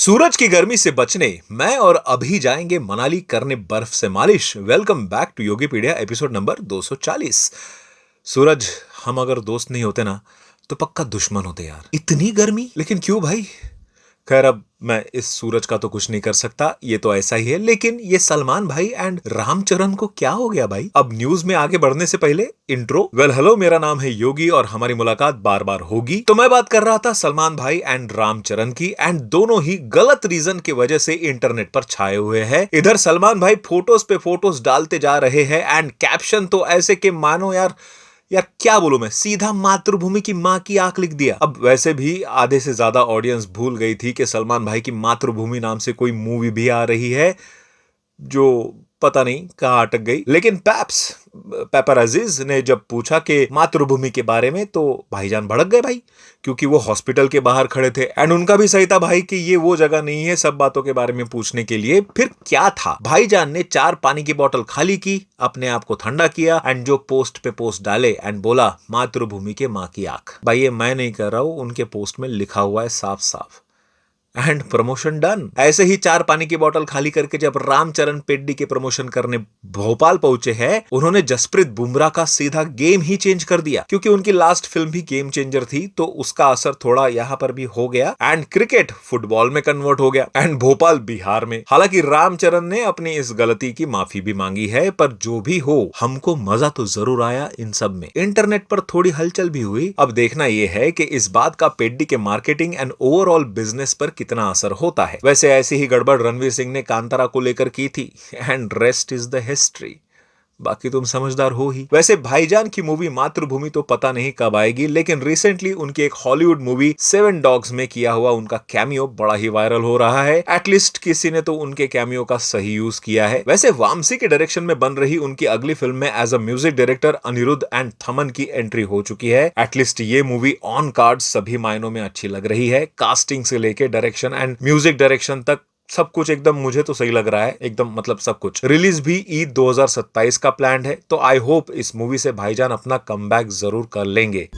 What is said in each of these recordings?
सूरज की गर्मी से बचने मैं और अभी जाएंगे मनाली करने बर्फ से मालिश। Welcome back to Yogipedia episode number 240। Suraj, हम अगर दोस्त नहीं होते ना तो पक्का दुश्मन होते यार। इतनी गर्मी, लेकिन क्यों भाई? खैर, अब मैं इस सूरज का तो कुछ नहीं कर सकता, ये तो ऐसा ही है। लेकिन ये सलमान भाई एंड रामचरण को क्या हो गया भाई? अब न्यूज में आगे बढ़ने से पहले इंट्रो। वेल हेलो, मेरा नाम है योगी और हमारी मुलाकात बार बार होगी। तो मैं बात कर रहा था सलमान भाई एंड रामचरण की, एंड दोनों ही गलत रीजन की वजह से इंटरनेट पर छाए हुए हैं। इधर सलमान भाई फोटोज पे फोटोज डालते जा रहे हैं एंड कैप्शन तो ऐसे के मानो यार क्या बोलूं मैं, सीधा मातृभूमि की मां की आंख लिख दिया। अब वैसे भी आधे से ज्यादा ऑडियंस भूल गई थी कि सलमान भाई की मातृभूमि नाम से कोई मूवी भी आ रही है जो पता नहीं कहां अटक गई। लेकिन पेपराजीज ने जब पूछा कि मातृभूमि के बारे में तो भाईजान भड़क गए भाई, क्योंकि वो हॉस्पिटल के बाहर खड़े थे एंड उनका भी सही था भाई कि ये वो जगह नहीं है सब बातों के बारे में पूछने के लिए। फिर क्या था, भाईजान ने 4 पानी की बोतल खाली की, अपने आप को ठंडा किया एंड जो पोस्ट पे पोस्ट डाले एंड बोला मातृभूमि के मां की आंख। भाई ये मैं नहीं कर रहा हूं, उनके पोस्ट में लिखा हुआ है साफ साफ। And promotion done. ऐसे ही 4 पानी की बोतल खाली करके जब रामचरण पेड्डी के प्रमोशन करने भोपाल पहुंचे हैं, उन्होंने जसप्रीत बुमराह का सीधा गेम ही चेंज कर दिया, क्योंकि उनकी लास्ट फिल्म भी गेम चेंजर थी, तो उसका असर थोड़ा यहां पर भी हो गया एंड क्रिकेट फुटबॉल में कन्वर्ट हो गया एंड भोपाल बिहार में। हालांकि रामचरण ने अपनी इस गलती की माफी भी मांगी है, पर जो भी हो हमको मजा तो जरूर आया इन सब में। इंटरनेट पर थोड़ी हलचल भी हुई। अब देखना यह है कि इस बात का पेड्डी के मार्केटिंग एंड ओवरऑल बिजनेस पर कितना असर होता है। वैसे ऐसी ही गड़बड़ रणवीर सिंह ने कांतारा को लेकर की थी and rest is the history. बाकी तुम समझदार हो ही। वैसे भाईजान की मूवी मातृभूमि तो पता नहीं कब आएगी, लेकिन रिसेंटली उनकी एक हॉलीवुड मूवी 7 डॉग्स में किया हुआ उनका कैमियो बड़ा ही वायरल हो रहा है। एटलीस्ट किसी ने तो उनके कैमियो का सही यूज किया है। वैसे वामसी के डायरेक्शन में बन रही उनकी अगली फिल्म में as a music director Anirudh and Thaman की एंट्री हो चुकी है। एटलीस्ट ये मूवी ऑन कार्ड सभी मायनों में अच्छी लग रही है। कास्टिंग से लेके डायरेक्शन एंड म्यूजिक डायरेक्शन तक सब कुछ एकदम मुझे तो सही लग रहा है, एकदम मतलब सब कुछ। रिलीज भी ईद 2027 का प्लान है, तो आई होप इस मूवी से भाईजान अपना कमबैक जरूर कर लेंगे।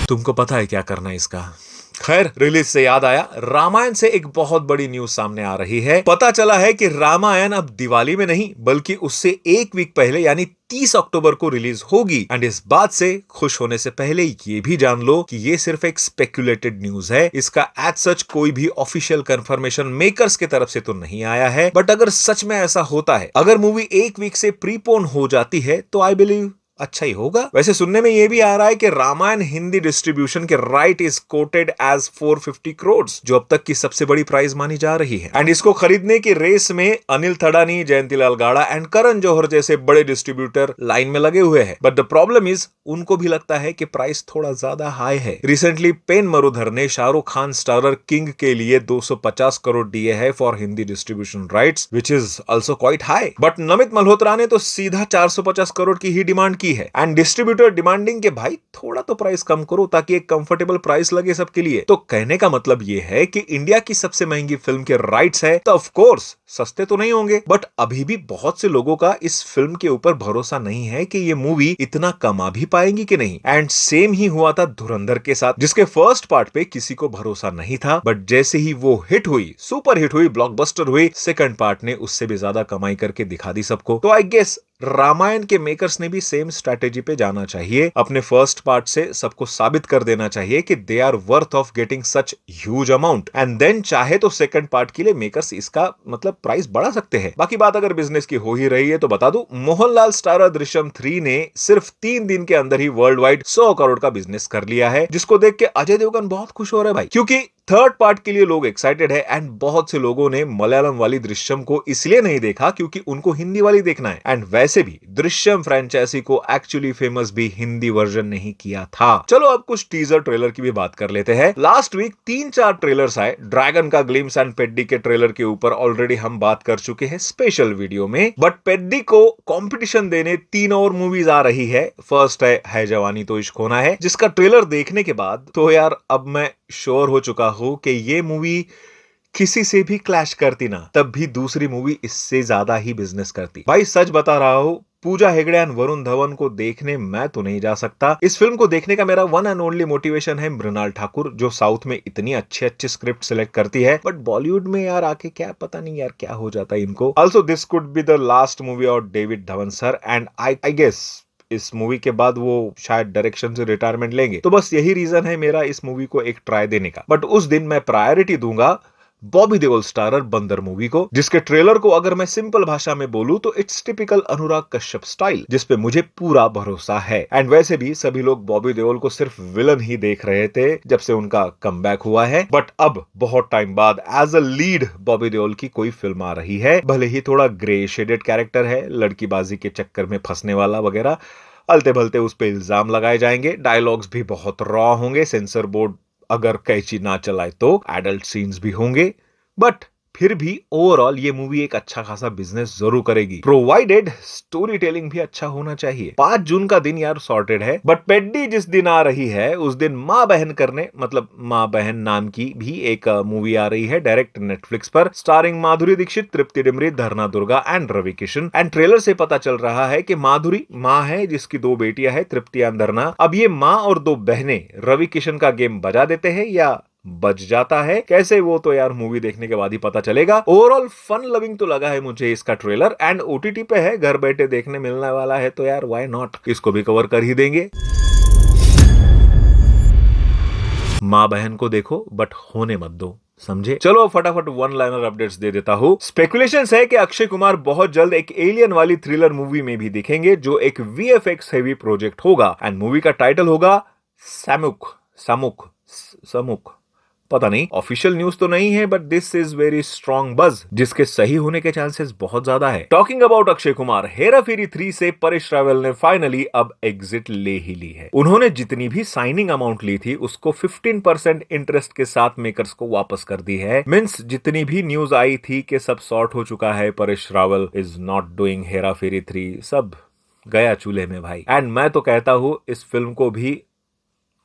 तुमको पता है क्या करना है इसका? खैर, रिलीज से याद आया, रामायण से एक बहुत बड़ी न्यूज सामने आ रही है। पता चला है कि रामायण अब दिवाली में नहीं बल्कि उससे एक वीक पहले यानी 30 अक्टूबर को रिलीज होगी। एंड इस बात से खुश होने से पहले ये भी जान लो कि ये सिर्फ एक स्पेक्युलेटेड न्यूज है। इसका एज सच कोई भी ऑफिशियल कंफर्मेशन मेकर्स की तरफ से तो नहीं आया है। बट अगर सच में ऐसा होता है, अगर मूवी एक वीक से प्रीपोन हो जाती है, तो आई बिलीव अच्छा ही होगा। वैसे सुनने में यह भी आ रहा है कि रामायण हिंदी डिस्ट्रीब्यूशन के right is quoted as 450 crore, जो अब तक की सबसे बड़ी प्राइस मानी जा रही है। एंड इसको खरीदने की रेस में अनिल थड़ानी, जयंतीलाल गाड़ा एंड करण जौहर जैसे बड़े डिस्ट्रीब्यूटर लाइन में लगे हुए हैं। बट द प्रॉब्लम इज उनको भी लगता है कि प्राइस थोड़ा ज्यादा हाई है। रिसेंटली पेन मरुधर ने शाहरुख खान स्टारर किंग के लिए 250 करोड़ दिए है for Hindi distribution rights, which is also quite high. But Namit Malhotra ने तो सीधा 450 करोड़ की ही डिमांड की है। एंड डिस्ट्रीब्यूटर डिमांडिंग के भाई थोड़ा तो प्राइस कम करो ताकि एक कंफर्टेबल प्राइस लगे सबके लिए। तो कहने का मतलब ये है कि इंडिया की सबसे महंगी फिल्म के राइट्स है, तो ऑफ कोर्स सस्ते तो नहीं होंगे। बट अभी भी बहुत से लोगों का इस फिल्म के ऊपर भरोसा नहीं है कि ये मूवी इतना कमा भी पाएंगी कि नहीं। एंड सेम ही हुआ था धुरंधर के साथ, जिसके फर्स्ट पार्ट पे किसी को भरोसा नहीं था, बट जैसे ही वो हिट हुई, सुपर हिट हुई, ब्लॉकबस्टर हुई, सेकंड पार्ट ने उससे भी ज्यादा कमाई करके दिखा दी सबको। तो आई गेस रामायण के मेकर्स ने भी सेम स्ट्रैटेजी पे जाना चाहिए। अपने फर्स्ट पार्ट से सबको साबित कर देना चाहिए कि they are worth of getting such huge amount, and then चाहे तो सेकंड पार्ट के लिए मेकर्स इसका मतलब प्राइस बढ़ा सकते हैं। बाकी बात अगर बिजनेस की हो ही रही है तो बता दूं, मोहनलाल स्टारर दृश्यम 3 ने सिर्फ 3 दिन के अंदर ही वर्ल्ड वाइड 100 करोड़ का बिजनेस कर लिया है, जिसको देख के अजय देवगन बहुत खुश हो रहे हैं भाई, क्योंकि थर्ड पार्ट के लिए लोग एक्साइटेड है। एंड बहुत से लोगों ने मलयालम वाली दृश्यम को इसलिए नहीं देखा क्योंकि उनको हिंदी वाली देखना है। एंड वैसे भी दृश्यम फ्रेंचाइजी को एक्चुअली फेमस भी हिंदी वर्जन नहीं किया था। चलो अब कुछ टीजर ट्रेलर की भी बात कर लेते हैं। लास्ट वीक 3-4 ट्रेलर्स आए। ड्रैगन का ग्लिम्स एंड पेड्डी के ट्रेलर के ऊपर ऑलरेडी हम बात कर चुके हैं स्पेशल वीडियो में। बट पेड्डी को कंपटीशन देने 3 और मूवीज आ रही है। फर्स्ट है जवानी तो इश्क होना है, जिसका ट्रेलर देखने के बाद तो यार अब मैं श्योर हो चुका हूं कि ये मूवी किसी से भी क्लैश करती ना, तब भी दूसरी मूवी इससे ज्यादा ही बिजनेस करती। भाई सच बता रहा हूं, पूजा हेगड़े एंड वरुण धवन को देखने मैं तो नहीं जा सकता। इस फिल्म को देखने का मेरा वन एंड ओनली मोटिवेशन है मृणाल ठाकुर, जो साउथ में इतनी अच्छी अच्छी स्क्रिप्ट सिलेक्ट करती है, बट बॉलीवुड में यार आके क्या पता नहीं यार क्या हो जाता है इनको। Also this could be the last movie of David Dhawan sir and I guess इस मूवी के बाद वो शायद डायरेक्शन से रिटायरमेंट लेंगे। तो बस यही रीजन है मेरा इस मूवी को एक ट्राई देने का। बट उस दिन मैं प्रायोरिटी दूंगा बॉबी देओल स्टारर बंदर मूवी को, जिसके ट्रेलर को अगर मैं सिंपल भाषा में बोलूं तो it's typical Anurag Kashyap style, जिसपे मुझे पूरा भरोसा है। एंड वैसे भी सभी लोग बॉबी देओल को सिर्फ विलन ही देख रहे थे जब से उनका कमबैक हुआ है, बट अब बहुत टाइम बाद as a lead Bobby Deol की कोई फिल्म आ रही है। भले ही थोड़ा ग्रे शेडेड कैरेक्टर है, लड़कीबाजी के चक्कर में फंसने वाला वगैरह, अलते भलते उस पर इल्जाम लगाए जाएंगे, डायलॉग्स भी बहुत रॉ होंगे, सेंसर बोर्ड अगर कैची ना चलाए तो एडल्ट सीन्स भी होंगे, बट फिर भी ओवरऑल ये मूवी एक अच्छा खासा बिजनेस जरूर करेगी, प्रोवाइडेड स्टोरी टेलिंग भी अच्छा होना चाहिए। 5 जून का दिन यार सॉर्टेड है, बट पेड्डी जिस दिन आ रही है उस दिन माँ बहन करने, मतलब माँ बहन नाम की भी एक मूवी आ रही है डायरेक्ट नेटफ्लिक्स पर, starring Madhuri Dixit, Tripti Dimri, Dharna Durga and Ravi Kishan. And trailer से पता चल रहा है कि माधुरी माँ है जिसकी 2 बेटियां है, तृप्ति एंड धरना। अब ये माँ और 2 बहनें रवि किशन का गेम बजा देते हैं या बच जाता है, कैसे वो तो यार मूवी देखने के बाद ही पता चलेगा। ओवरऑल फन लविंग तो लगा है मुझे इसका ट्रेलर, एंड ओटीटी पे है, घर बैठे देखने मिलने वाला है, तो यार व्हाई नॉट, इसको भी कवर कर ही देंगे। माँ बहन को देखो बट होने मत दो, समझे। चलो फटाफट वन लाइनर अपडेट्स दे देता हूं। स्पेकुलेशंस है कि अक्षय कुमार बहुत जल्द एक एलियन वाली थ्रिलर मूवी में भी दिखेंगे, जो एक वीएफएक्स हेवी प्रोजेक्ट होगा, एंड मूवी का टाइटल होगा समुख समुख समुख, पता नहीं, ऑफिशियल न्यूज तो नहीं है, but this is very strong बज, जिसके सही होने के चांसेस बहुत ज्यादा है। टॉकिंग अबाउट अक्षय कुमार, हेरा फेरी 3 से परेश रावल ने फाइनली अब एग्जिट ले ही ली है। उन्होंने जितनी भी साइनिंग अमाउंट ली थी उसको 15% इंटरेस्ट के साथ मेकर्स को वापस कर दी है। मींस जितनी भी न्यूज आई थी कि सब सॉर्ट हो चुका है, Paresh Rawal is not doing Hera Pheri 3, सब गया चूल्हे में भाई। एंड मैं तो कहता हूं इस फिल्म को भी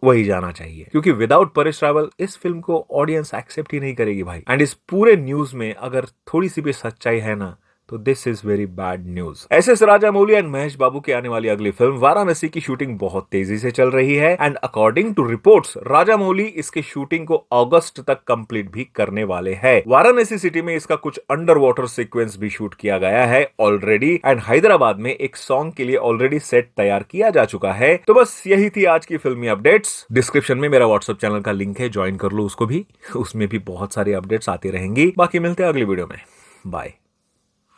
वही जाना चाहिए, क्योंकि विदाउट परेश रावल इस फिल्म को ऑडियंस एक्सेप्ट ही नहीं करेगी भाई। एंड इस पूरे न्यूज में अगर थोड़ी सी भी सच्चाई है ना, तो this is very bad news. SS Rajamouli and Mahesh Babu की आने वाली अगली फिल्म वाराणसी की शूटिंग बहुत तेजी से चल रही है, and according to reports Rajamouli इसके शूटिंग को अगस्त तक कंप्लीट भी करने वाले हैं। वाराणसी सिटी में इसका कुछ अंडर वाटर सीक्वेंस भी शूट किया गया है ऑलरेडी, एंड हैदराबाद में एक सॉन्ग के लिए ऑलरेडी सेट तैयार किया जा चुका है। तो बस यही थी आज की फिल्मी अपडेट्स। डिस्क्रिप्शन में मेरा व्हाट्सएप चैनल का लिंक है, ज्वाइन कर लो उसको भी, उसमें भी बहुत सारी अपडेट्स आती रहेंगी। बाकी मिलते हैं अगली वीडियो में, बाय।